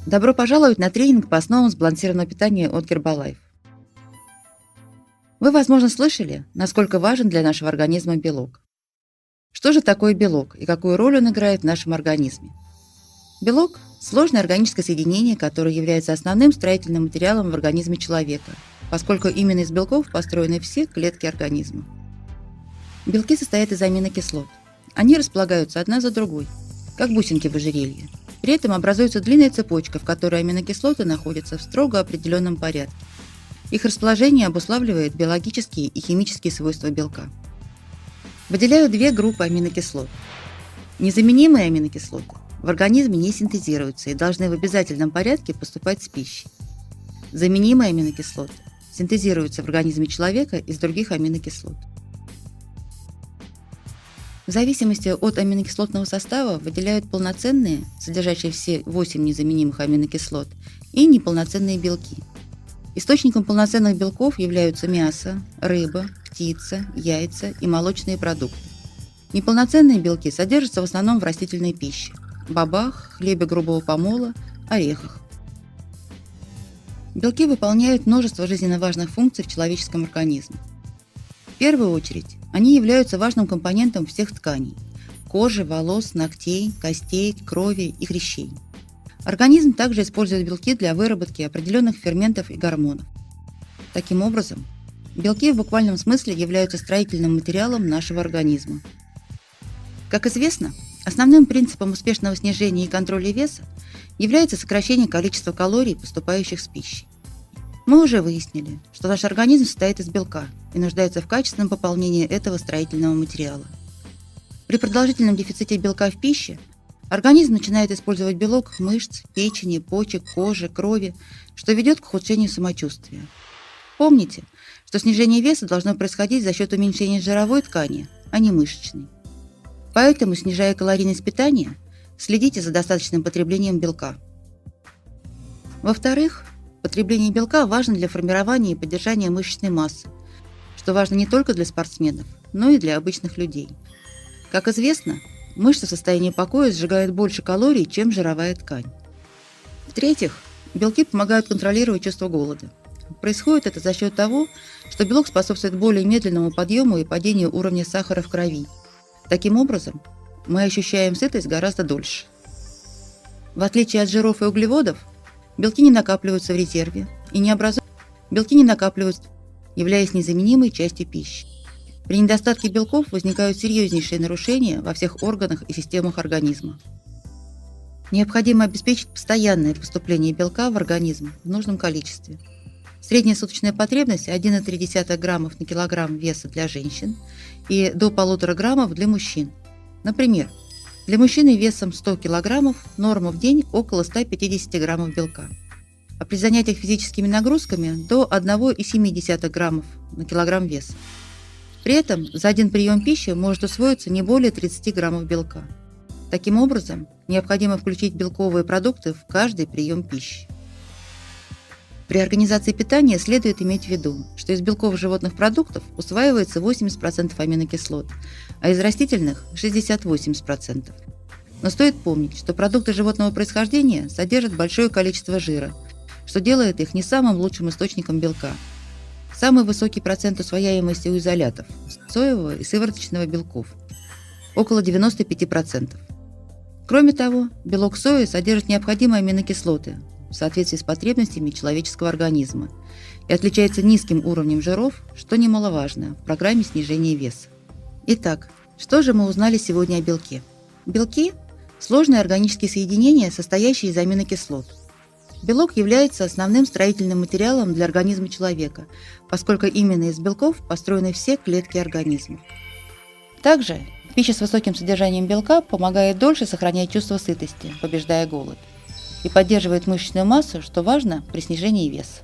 Добро пожаловать на тренинг по основам сбалансированного питания от Herbalife. Вы, возможно, слышали, насколько важен для нашего организма белок. Что же такое белок и какую роль он играет в нашем организме? Белок – сложное органическое соединение, которое является основным строительным материалом в организме человека, поскольку именно из белков построены все клетки организма. Белки состоят из аминокислот. Они располагаются одна за другой, как бусинки в ожерелье. При этом образуется длинная цепочка, в которой аминокислоты находятся в строго определенном порядке. Их расположение обуславливает биологические и химические свойства белка. Выделяют две группы аминокислот. Незаменимые аминокислоты в организме не синтезируются и должны в обязательном порядке поступать с пищей. Заменимые аминокислоты синтезируются в организме человека из других аминокислот. В зависимости от аминокислотного состава выделяют полноценные, содержащие все 8 незаменимых аминокислот, и неполноценные белки. Источником полноценных белков являются мясо, рыба, птица, яйца и молочные продукты. Неполноценные белки содержатся в основном в растительной пище – бобах, хлебе грубого помола, орехах. Белки выполняют множество жизненно важных функций в человеческом организме. В первую очередь, они являются важным компонентом всех тканей – кожи, волос, ногтей, костей, крови и хрящей. Организм также использует белки для выработки определенных ферментов и гормонов. Таким образом, белки в буквальном смысле являются строительным материалом нашего организма. Как известно, основным принципом успешного снижения и контроля веса является сокращение количества калорий, поступающих с пищей. Мы уже выяснили, что наш организм состоит из белка и нуждается в качественном пополнении этого строительного материала. При продолжительном дефиците белка в пище организм начинает использовать белок мышц, печени, почек, кожи, крови, что ведет к ухудшению самочувствия. Помните, что снижение веса должно происходить за счет уменьшения жировой ткани, а не мышечной. Поэтому, снижая калорийность питания, следите за достаточным потреблением белка. Во-вторых, потребление белка важно для формирования и поддержания мышечной массы, что важно не только для спортсменов, но и для обычных людей. Как известно, мышцы в состоянии покоя сжигают больше калорий, чем жировая ткань. В-третьих, белки помогают контролировать чувство голода. Происходит это за счет того, что белок способствует более медленному подъему и падению уровня сахара в крови. Таким образом, мы ощущаем сытость гораздо дольше. В отличие от жиров и углеводов, белки не накапливаются в резерве и не образуют. Белки не накапливаются, являясь незаменимой частью пищи. При недостатке белков возникают серьезнейшие нарушения во всех органах и системах организма. Необходимо обеспечить постоянное поступление белка в организм в нужном количестве. Средняя суточная потребность 1,3 граммов на килограмм веса для женщин и до 1,5 граммов для мужчин. Например, для мужчины весом 100 кг норма в день около 150 граммов белка, а при занятиях физическими нагрузками до 1,7 граммов на килограмм веса. При этом за один прием пищи может усвоиться не более 30 граммов белка. Таким образом, необходимо включить белковые продукты в каждый прием пищи. При организации питания следует иметь в виду, что из белков животных продуктов усваивается 80% аминокислот, а из растительных – 60-80%. Но стоит помнить, что продукты животного происхождения содержат большое количество жира, что делает их не самым лучшим источником белка. Самый высокий процент усвояемости у изолятов – соевого и сывороточного белков – около 95%. Кроме того, белок сои содержит необходимые аминокислоты в соответствии с потребностями человеческого организма и отличается низким уровнем жиров, что немаловажно в программе снижения веса. Итак, что же мы узнали сегодня о белке? Белки – сложные органические соединения, состоящие из аминокислот. Белок является основным строительным материалом для организма человека, поскольку именно из белков построены все клетки организма. Также пища с высоким содержанием белка помогает дольше сохранять чувство сытости, побеждая голод, и поддерживает мышечную массу, что важно при снижении веса.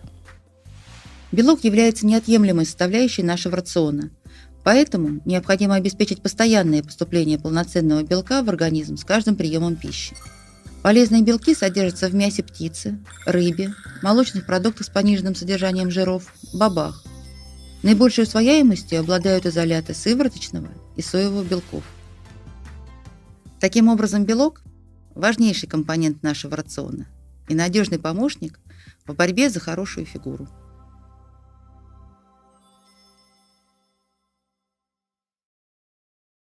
Белок является неотъемлемой составляющей нашего рациона, поэтому необходимо обеспечить постоянное поступление полноценного белка в организм с каждым приемом пищи. Полезные белки содержатся в мясе птицы, рыбе, молочных продуктах с пониженным содержанием жиров, бобах. Наибольшей усвояемостью обладают изоляты сывороточного и соевого белков. Таким образом, белок – важнейший компонент нашего рациона. и надежный помощник в борьбе за хорошую фигуру.